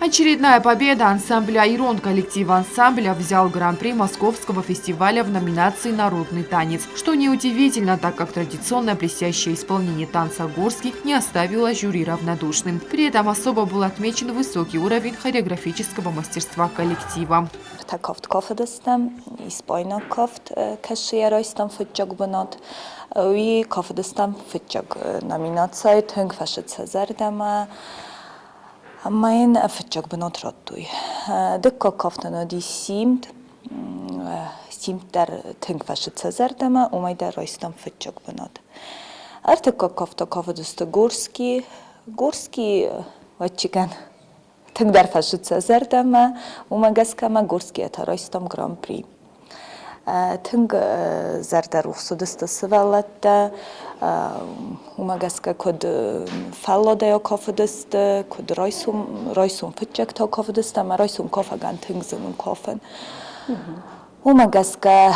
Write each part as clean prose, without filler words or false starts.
Очередная победа ансамбля «Ирон». Коллектив ансамбля взял гран-при Московского фестиваля в номинации «Народный танец». Что неудивительно, так как традиционное блестящее исполнение танца «Горский» не оставило жюри равнодушным. При этом особо был отмечен высокий уровень хореографического мастерства коллектива. Mein fitjag benot rottui. Dykko koftano di simt der tüngfashe cezerdama, umay der roistam fitjag benot. Artykko kofto kofodusta Gurski vachigan tüng der fashe cezerdama, umagaskama Gurski eta roistam Grand Prix. Tüng zerder uxsudusta sıvallatta, umagaska kod fallodeo kofodusta, kod roisum fitjagto kofodusta, ma roisum kofagan tüng zunun kofen. Umagaska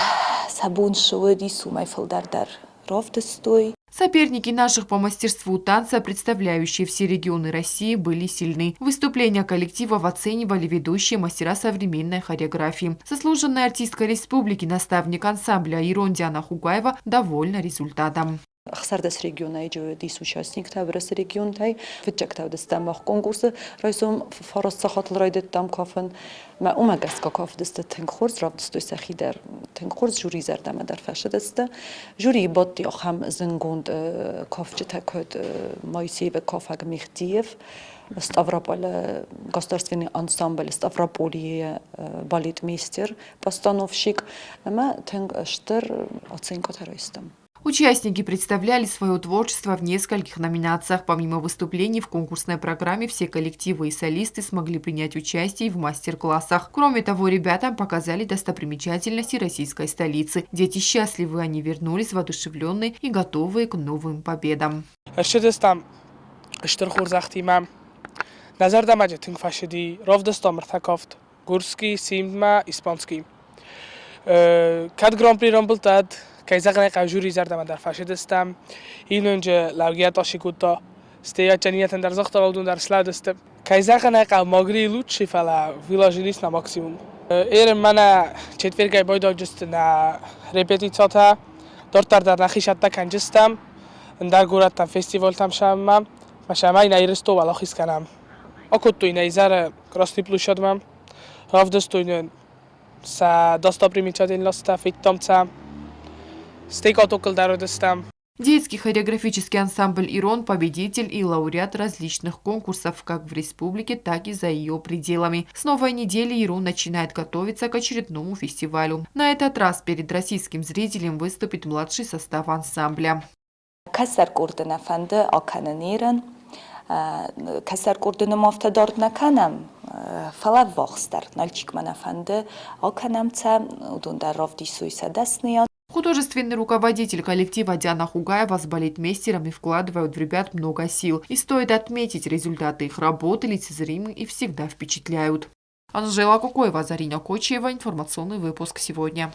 sabun шуэди сумай филдардар ровдостуй. Соперники наших по мастерству танца, представляющие все регионы России, были сильны. Выступления коллективов оценивали ведущие мастера современной хореографии. Заслуженная артистка республики, наставник ансамбля «Ирон» Диана Хугаева довольна результатом. Ხსარდეს რეგიონი ეჯოდის участникთა ბრეს რეგიონთაი ვიჭაკთავდეს დამახ კონკურსი როისում ფოროს სახოთლ როიდეთ დამ კოფენ მა უმაგას კოფდეს თენ ხურს რავდსტუს ახიდერ თენ ხურს ჟური ზარდამა დარ ფაშდეს და ჟური ბოტი ხამ ზინგუნდ კოფჭთა კოდ მოისიბე კოფაგ მიხდიევ Ставрополь государственный ансамбль Ставрополь балетмейстер постановщик ма тен штер оценка террористам. Участники представляли свое творчество в нескольких номинациях. Помимо выступлений в конкурсной программе, все коллективы и солисты смогли принять участие в мастер-классах. Кроме того, ребятам показали достопримечательности российской столицы. Дети счастливы, они вернулись воодушевленные и готовые к новым победам. Kayzaqna qavjuri zardama dar fashidistam. İl önce lavgiyat aşikutta steyacaniyetin dar zaxta oldun dar sladistim. Kayzaqna qav magri lutshi fala vilajilis na maksimum. Erim mana четвергay boyda justina repetitsata dortar dar nakhishatta kanjistam. Dar gurattam festival tamshamam. Mashamay nayristo wala xiskanam. Akuttu inayzar krasny plushadmam. Ravdastoynen sa dostoprimечательността фиттамца. Детский хореографический ансамбль «Ирон» – победитель и лауреат различных конкурсов как в республике, так и за ее пределами. С новой недели «Ирон» начинает готовиться к очередному фестивалю. На этот раз перед российским зрителем выступит младший состав ансамбля. Касар курдуном автодорт наканам фала вахстар нальчик манафанды аканамца удундар ровдисуйса дасния. Художественный руководитель коллектива Диана Хугаева с балетмейстерами вкладывают в ребят много сил. И стоит отметить, результаты их работы лицезримы и всегда впечатляют. Анжела Кукоева, Зарина Кочева. Информационный выпуск сегодня.